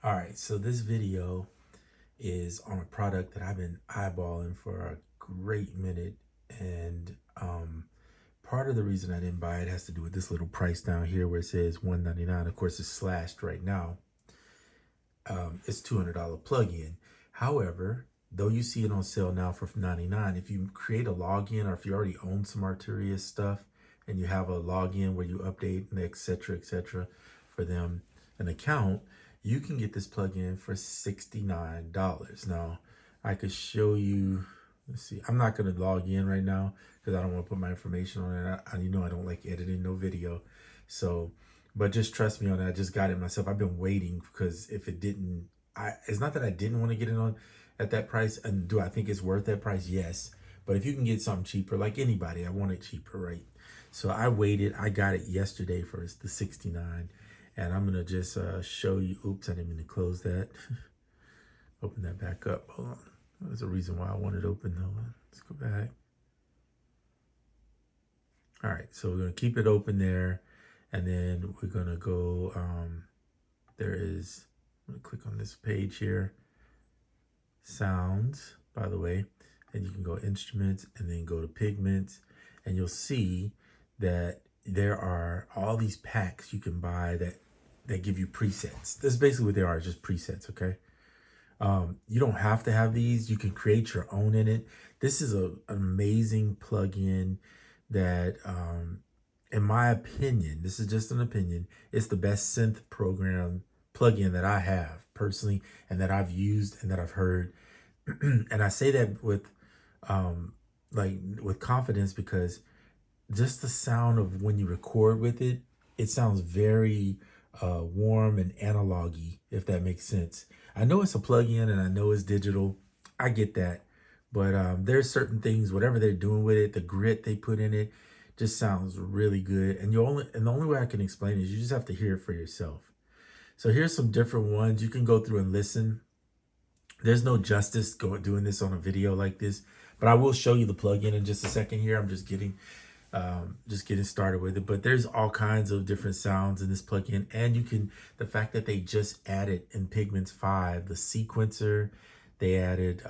All right, so this video is on a product that I've been eyeballing for a great minute. And part of the reason I didn't buy it has to do with this little price down here where it says $199. Of course, it's slashed right now. It's $200 plug-in. However, though you see it on sale now for $99, if you create a login or if you already own some Arturia stuff and you have a login where you update and et cetera, for them, an account, you can get this plugin for $69. Now, I could show you, let's see, I'm not going to log in right now because I don't want to put my information on it. I don't like editing no video. So, but just trust me on that. I just got it myself. I've been waiting because if it didn't, it's not that I didn't want to get it on at that price. And do I think it's worth that price? Yes. But if you can get something cheaper, like anybody, I want it cheaper, right? So I waited. I got it yesterday for the 69. And I'm going to just show you. Oops, I didn't mean to close that. Open that back up. Hold on. There's a reason why I want it open. Hold on. Let's go back. All right. So we're going to keep it open there. And then we're going to go. I'm going to click on this page here. Sounds, by the way. And you can go instruments and then go to pigments. And you'll see that there are all these packs you can buy that give you presets. This is basically what they are, just presets, okay? You don't have to have these. You can create your own in it. This is an amazing plugin that, in my opinion, this is just an opinion, it's the best synth program plugin that I have personally and that I've used and that I've heard. And I say that with confidence because just the sound of when you record with it, it sounds very warm and analog-y, if that makes sense. I know it's a plug-in and I know it's digital. I get that. But there's certain things, whatever they're doing with it, the grit they put in it, just sounds really good. And the only way I can explain it is you just have to hear it for yourself. So here's some different ones. You can go through and listen. There's no justice doing this on a video like this, but I will show you the plugin in just a second here. I'm just getting started with it, but there's all kinds of different sounds in this plugin. And the fact that they just added in Pigments 5, the sequencer, they added,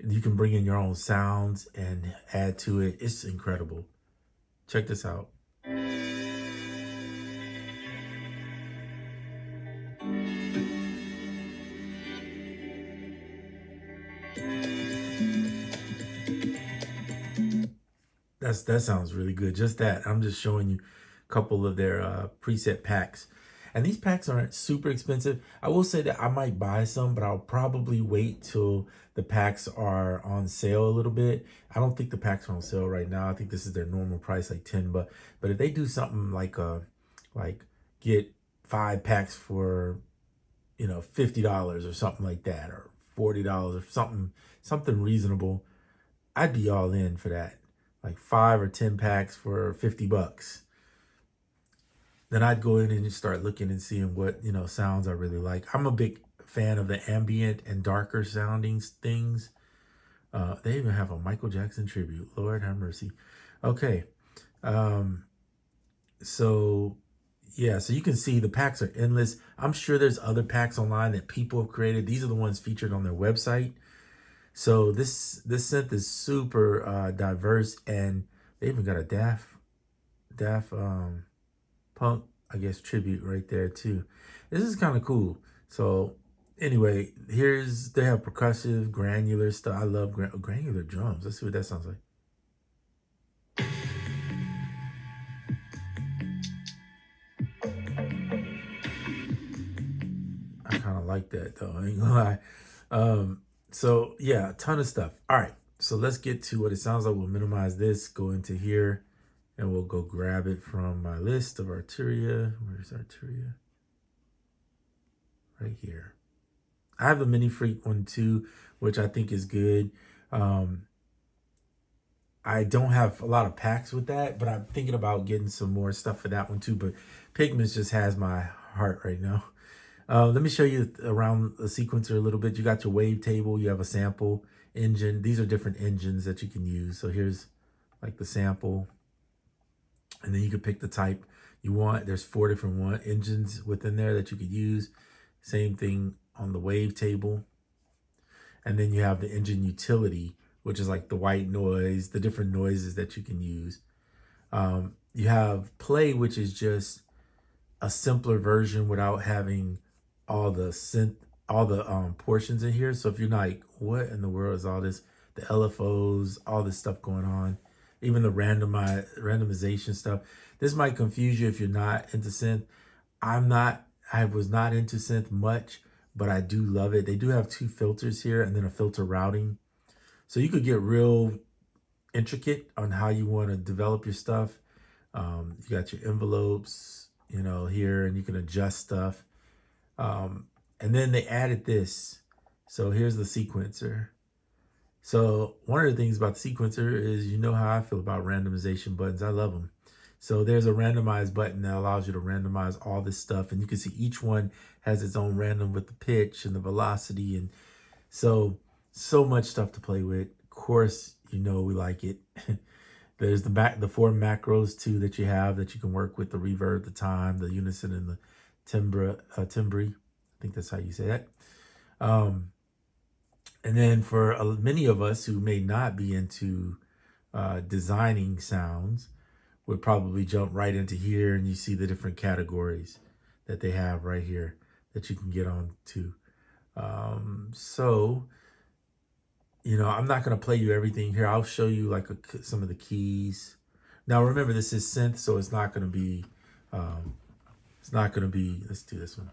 you can bring in your own sounds and add to it. It's incredible. Check this out. That sounds really good. Just that. I'm just showing you a couple of their preset packs. And these packs aren't super expensive. I will say that I might buy some, but I'll probably wait till the packs are on sale a little bit. I don't think the packs are on sale right now. I think this is their normal price, like 10 bucks. But if they do something like get 5 packs for, $50 or something like that, or $40 or something reasonable, I'd be all in for that. Like 5 or 10 packs for 50 bucks. Then I'd go in and just start looking and seeing what, sounds I really like. I'm a big fan of the ambient and darker sounding things. They even have a Michael Jackson tribute. Lord have mercy. Okay. So you can see the packs are endless. I'm sure there's other packs online that people have created. These are the ones featured on their website. So this synth is super diverse, and they even got a Daft Punk, I guess, tribute right there too. This is kind of cool. So anyway, they have percussive, granular stuff. I love granular drums. Let's see what that sounds like. I kind of like that though, I ain't gonna lie. So yeah, a ton of stuff. All right, so let's get to what it sounds like. We'll minimize this, go into here, and we'll go grab it from my list of Arturia. Where's Arturia? Right here. I have a Mini Freak one too, which I think is good. I don't have a lot of packs with that, but I'm thinking about getting some more stuff for that one too. But Pigments just has my heart right now. Let me show you around the sequencer a little bit. You got your wavetable, you have a sample engine. These are different engines that you can use. So here's like the sample, and then you can pick the type you want. There's 4 different engines within there that you could use. Same thing on the wavetable. And then you have the engine utility, which is like the white noise, the different noises that you can use. You have play, which is just a simpler version without having all the synth, all the portions in here. So if you're like, what in the world is all this? The LFOs, all this stuff going on, even the randomization stuff. This might confuse you if you're not into synth. I was not into synth much, but I do love it. They do have 2 filters here and then a filter routing. So you could get real intricate on how you want to develop your stuff. You got your envelopes, you know, here, and you can adjust stuff. And then they added this. So here's the sequencer. So one of the things about the sequencer is, you know how I feel about randomization buttons. I love them. So there's a randomize button that allows you to randomize all this stuff. And you can see each one has its own random with the pitch and the velocity. And so much stuff to play with. Of course, you know we like it. There's the 4 macros too that you have that you can work with: the reverb, the time, the unison, and the timbre. I think that's how you say that. And then for many of us who may not be into designing sounds, would probably jump right into here, and you see the different categories that they have right here that you can get on to. So, you know, I'm not going to play you everything here. I'll show you like some of the keys. Now, remember, this is synth, so it's not going to be, let's do this one.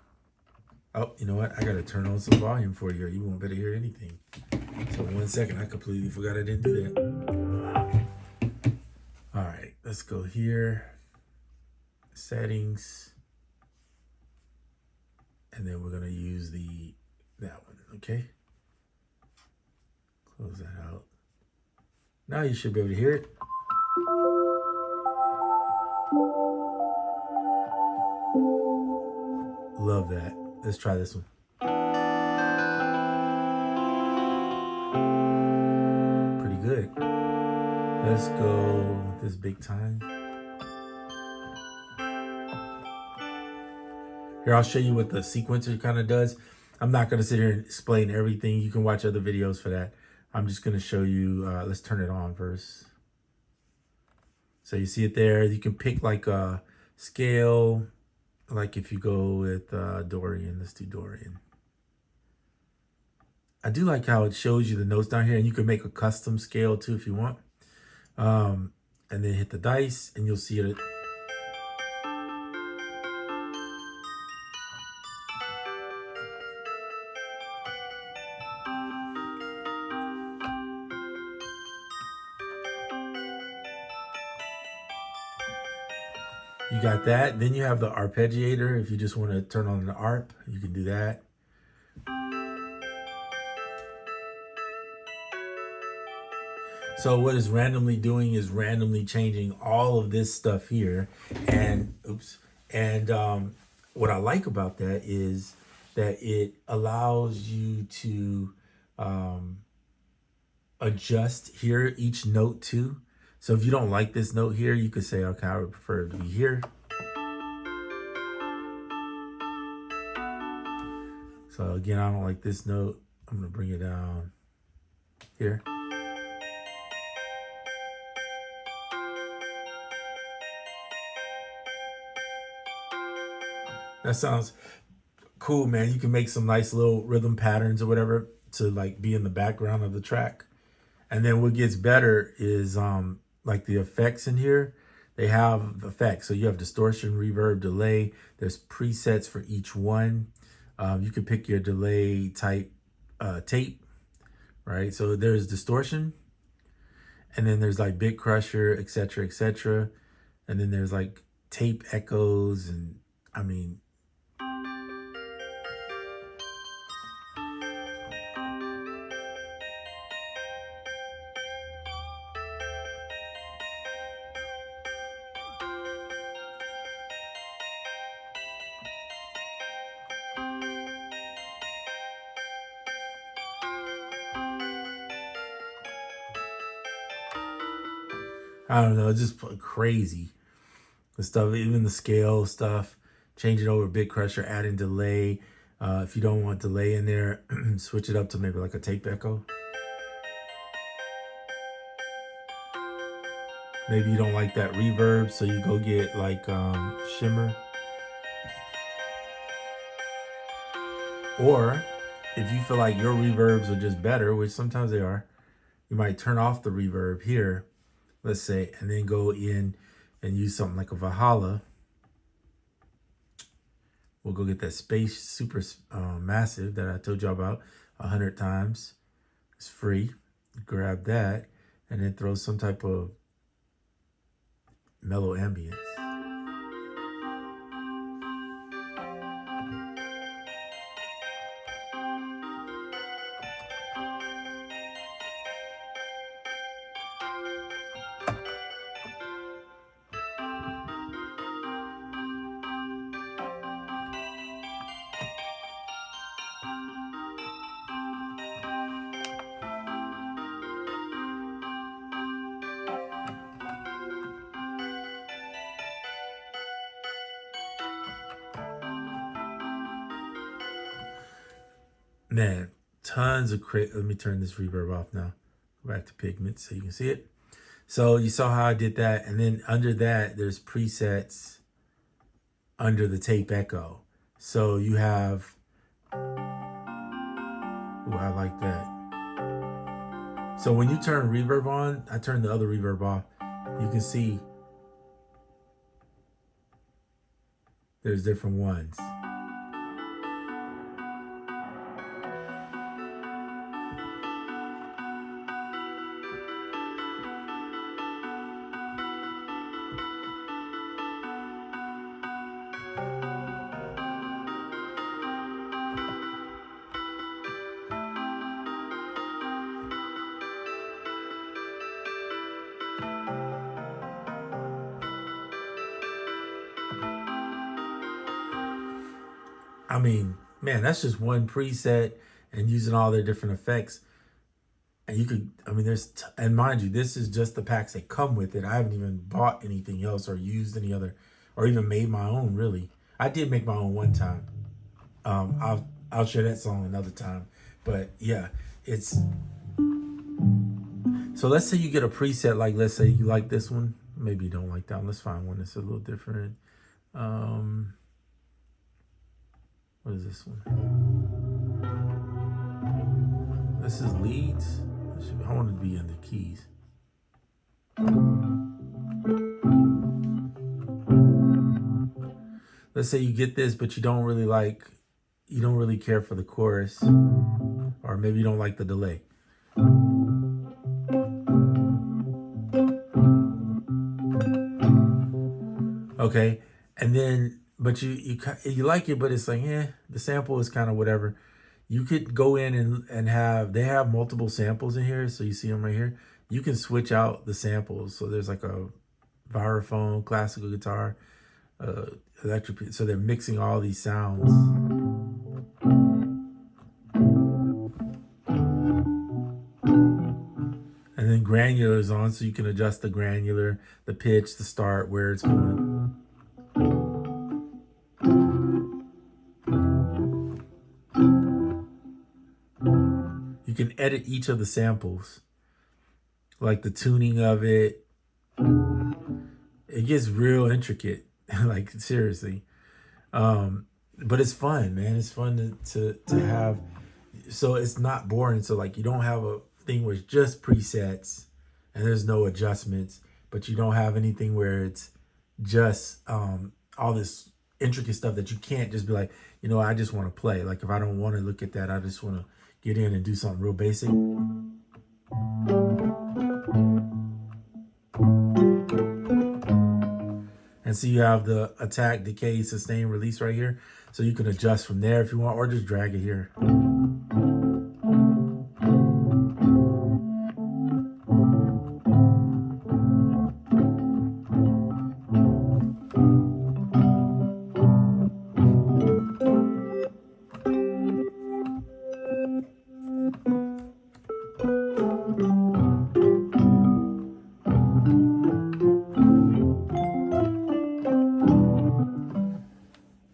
Oh, you know what? I got to turn on some volume for you. You won't better hear anything. So 1 second, I completely forgot I didn't do that. All right, let's go here. Settings. And then we're going to use that one, okay? Close that out. Now you should be able to hear it. Love that. Let's try this one. Pretty good. Let's go this big time. Here, I'll show you what the sequencer kind of does. I'm not going to sit here and explain everything. You can watch other videos for that. I'm just going to show you. Let's turn it on first. So you see it there. You can pick like a scale. Like if you go with Dorian, let's do Dorian. I do like how it shows you the notes down here, and you can make a custom scale too if you want. And then hit the dice, and you'll see it. You got that. Then you have the arpeggiator. If you just want to turn on the arp, you can do that. So what it's randomly doing is randomly changing all of this stuff here. And what I like about that is that it allows you to adjust here each note too. So if you don't like this note here, you could say, okay, I would prefer it to be here. So again, I don't like this note. I'm gonna bring it down here. That sounds cool, man. You can make some nice little rhythm patterns or whatever to like be in the background of the track. And then what gets better is like the effects in here. They have effects. So you have distortion, reverb, delay. There's presets for each one. You can pick your delay type tape, right? So there's distortion, and then there's like bit crusher, etc., etc. And then there's like tape echoes, and I mean, I don't know, just crazy. The stuff, even the scale stuff, changing over bit crusher, adding delay. If you don't want delay in there, switch it up to maybe like a tape echo. Maybe you don't like that reverb, so you go get like shimmer. Or if you feel like your reverbs are just better, which sometimes they are, you might turn off the reverb here, let's say, and then go in and use something like a Valhalla. We'll go get that Space Super Massive that I told you about 100 times. It's free. Grab that and then throw some type of mellow ambience. Man, tons of let me turn this reverb off now. Go back to Pigments so you can see it. So you saw how I did that. And then under that, there's presets under the tape echo. So you have, ooh, I like that. So when you turn reverb on, I turn the other reverb off. You can see there's different ones. I mean, man, that's just one preset and using all their different effects. And you could, I mean, and mind you, this is just the packs that come with it. I haven't even bought anything else or used any other, or even made my own, really. I did make my own one time. I'll share that song another time. But yeah, it's, so let's say you get a preset, like let's say you like this one. Maybe you don't like that one. Let's find one that's a little different. What is this one? This is leads. I want it to be in the keys. Let's say you get this, but you don't really care for the chorus, or maybe you don't like the delay. Okay, and then, but you like it, but it's like, the sample is kind of whatever. You could go in and they have multiple samples in here. So you see them right here. You can switch out the samples. So there's like a vibraphone, classical guitar, electric. So they're mixing all these sounds. And then granular is on, so you can adjust the granular, the pitch, the start, where it's going. You can edit each of the samples, like the tuning of it. It gets real intricate, like seriously. But it's fun, man. It's fun to have. So it's not boring. So like you don't have a thing where it's just presets and there's no adjustments, but you don't have anything where it's just all this intricate stuff that you can't just be like, I just want to play. Like if I don't want to look at that, I just want to get in and do something real basic. And so you have the attack, decay, sustain, release right here. So you can adjust from there if you want, or just drag it here.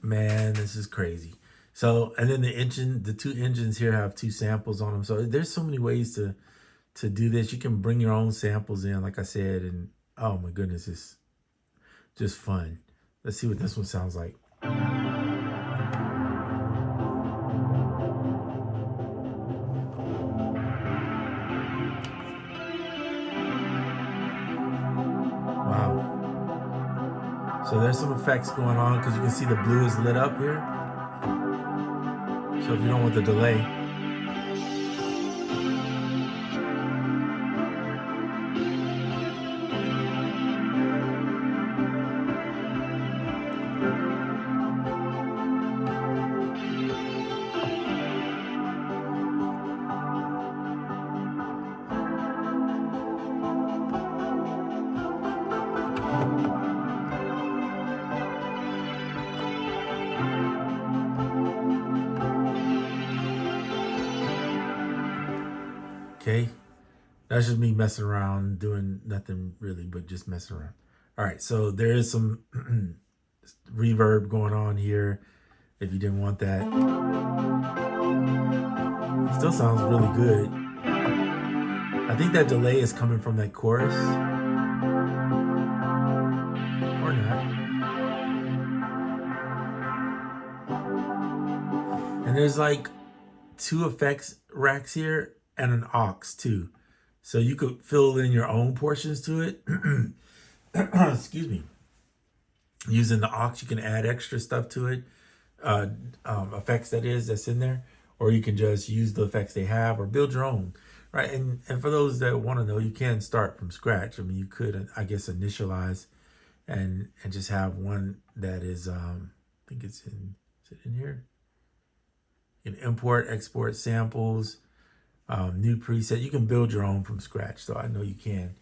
Man, this is crazy. So, and then the two engines here have two samples on them. So there's so many ways to do this. You can bring your own samples in, like I said, and oh my goodness, it's just fun. Let's see what this one sounds like. Wow. So there's some effects going on because you can see the blue is lit up here. So if you don't want the delay, okay? That's just me messing around, doing nothing really, but just messing around. All right, so there is some reverb going on here if you didn't want that. Still sounds really good. I think that delay is coming from that chorus. Or not. And there's like 2 effects racks here and an aux too. So you could fill in your own portions to it. Excuse me. Using the aux, you can add extra stuff to it. Effects that's in there. Or you can just use the effects they have or build your own. Right, and for those that want to know, you can start from scratch. I mean, you could, I guess, initialize and just have one that is, I think is it in here? You can import, export samples, new preset. You can build your own from scratch. So I know you can.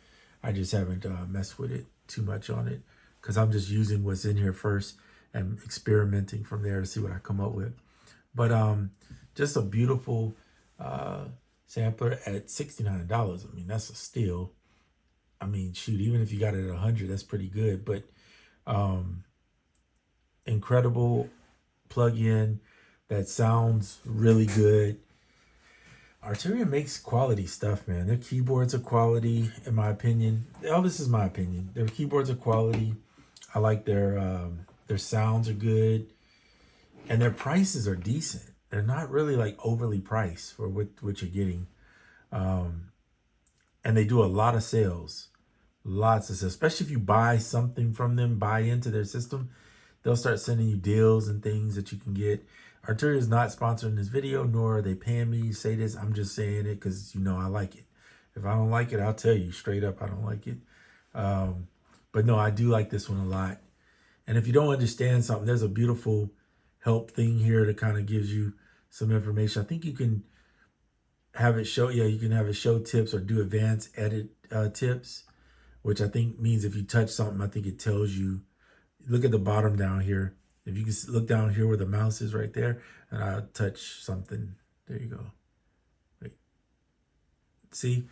I just haven't messed with it too much on it because I'm just using what's in here first and experimenting from there to see what I come up with. But just a beautiful sampler at $69. I mean, that's a steal. I mean, shoot, even if you got it at 100, that's pretty good. But incredible plug-in that sounds really good. Arturia makes quality stuff, man. Their keyboards are quality, in my opinion. All this is my opinion. Their keyboards are quality. I like their sounds are good, and their prices are decent. They're not really like overly priced for what you're getting. And they do a lot of sales, lots of sales, especially if you buy something from them, buy into their system, they'll start sending you deals and things that you can get. Arturia is not sponsoring this video, nor are they paying me to say this. I'm just saying it because, you know, I like it. If I don't like it, I'll tell you straight up I don't like it. But no, I do like this one a lot. And if you don't understand something, there's a beautiful help thing here that kind of gives you some information. I think you can have it show, you can have it show tips or do advanced edit tips, which I think means if you touch something, I think it tells you. Look at the bottom down here. If you can look down here where the mouse is right there, and I'll touch something. There you go. Wait. See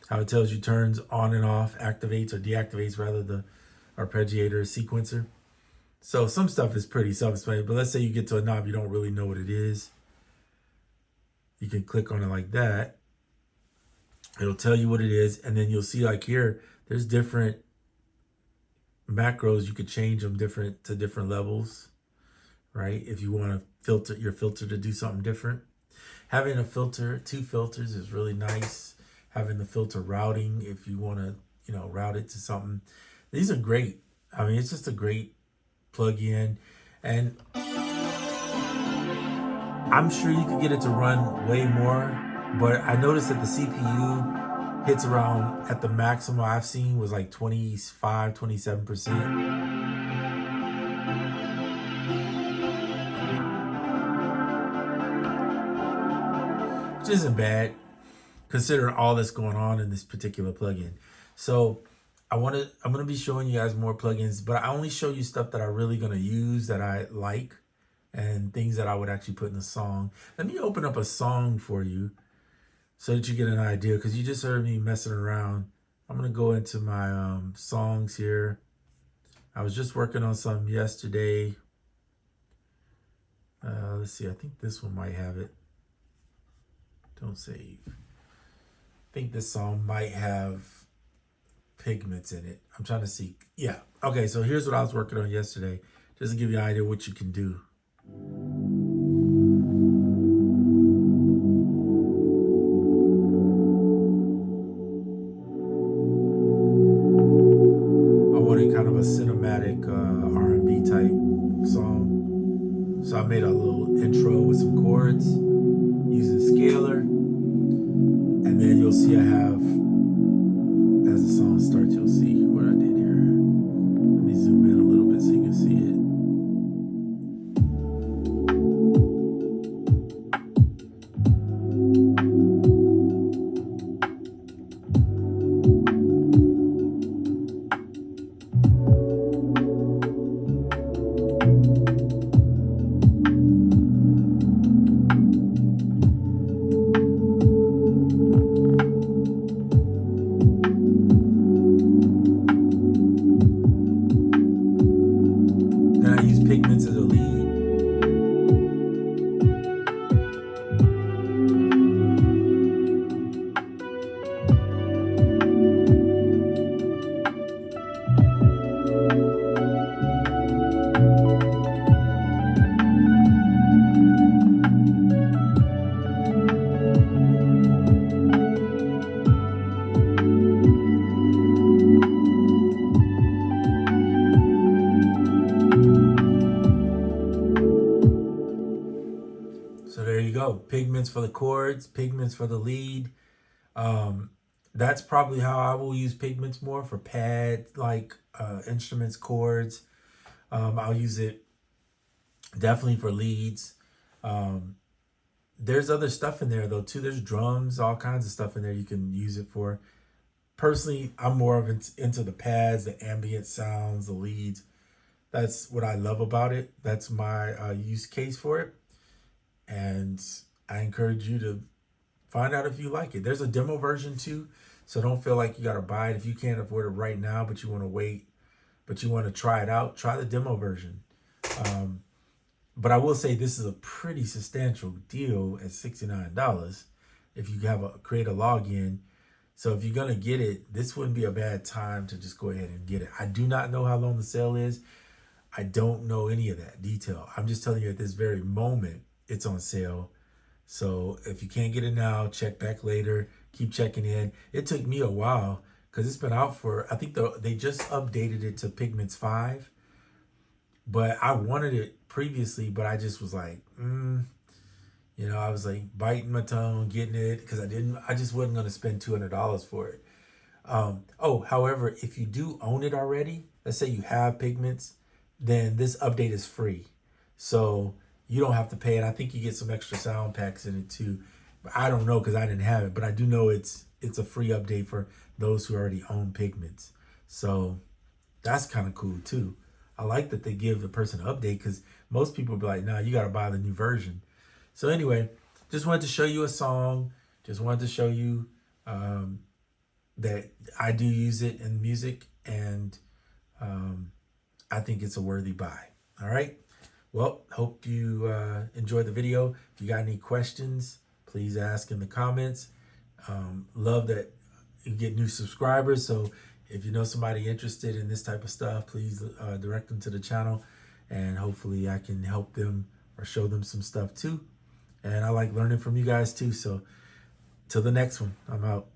how it tells you turns on and off, activates or deactivates rather the arpeggiator sequencer. So some stuff is pretty self-explanatory, but let's say you get to a knob, you don't really know what it is. You can click on it like that. It'll tell you what it is, and then you'll see like here, there's different macros. You could change them to different levels, right? If you want to filter your filter to do something different. Having a filter, 2 filters is really nice. Having the filter routing, if you want to, route it to something. These are great. I mean, it's just a great plug-in, and I'm sure you could get it to run way more, but I noticed that the CPU hits around, at the maximum I've seen was like 25, 27%. Which isn't bad, considering all that's going on in this particular plugin. So I'm gonna be showing you guys more plugins, but I only show you stuff that I'm really gonna use, that I like, and things that I would actually put in a song. Let me open up a song for you so that you get an idea, because you just heard me messing around. I'm gonna go into my songs here. I was just working on some yesterday. Let's see. I think this one might have it. Don't save. I think this song might have Pigments in it. I'm trying to see. Yeah. Okay, so here's what I was working on yesterday, just to give you an idea what you can do. I wanted kind of a cinematic R&B type song. So I made a little intro with some chords using scalar. And then you'll see I have, as the song starts, you'll see what I did here. Let me zoom in a little bit so you can see it. Then I use Pigments as a lead. So there you go. Pigments for the chords, Pigments for the lead. That's probably how I will use Pigments more, for pad like instruments, chords. I'll use it definitely for leads. There's other stuff in there though too. There's drums, all kinds of stuff in there you can use it for. Personally, I'm more of into the pads, the ambient sounds, the leads. That's what I love about it. That's my use case for it. And I encourage you to find out if you like it. There's a demo version too, so don't feel like you got to buy it if you can't afford it right now, but you want to wait, but you want to try it out. Try the demo version. But I will say this is a pretty substantial deal at $69 if you have create a login. So if you're gonna get it, this wouldn't be a bad time to just go ahead and get it. I do not know how long the sale is. I don't know any of that detail. I'm just telling you at this very moment, it's on sale. So if you can't get it now, check back later. Keep checking in. It took me a while because it's been out for, I think they just updated it to Pigments 5. But I wanted it previously, but I just was like, I was like biting my tongue, getting it, because I just wasn't going to spend $200 for it. However, if you do own it already, let's say you have Pigments, then this update is free. So you don't have to pay it. I think you get some extra sound packs in it too. But I don't know because I didn't have it, but I do know it's a free update for those who already own Pigments. So that's kind of cool too. I like that they give the person an update because most people be like, nah, you got to buy the new version. So anyway, just wanted to show you a song. Just wanted to show you that I do use it in music, and I think it's a worthy buy. All right. Well, hope you enjoyed the video. If you got any questions, please ask in the comments. Love that you get new subscribers. So if you know somebody interested in this type of stuff, please direct them to the channel, and hopefully I can help them or show them some stuff too. And I like learning from you guys too. So till the next one, I'm out.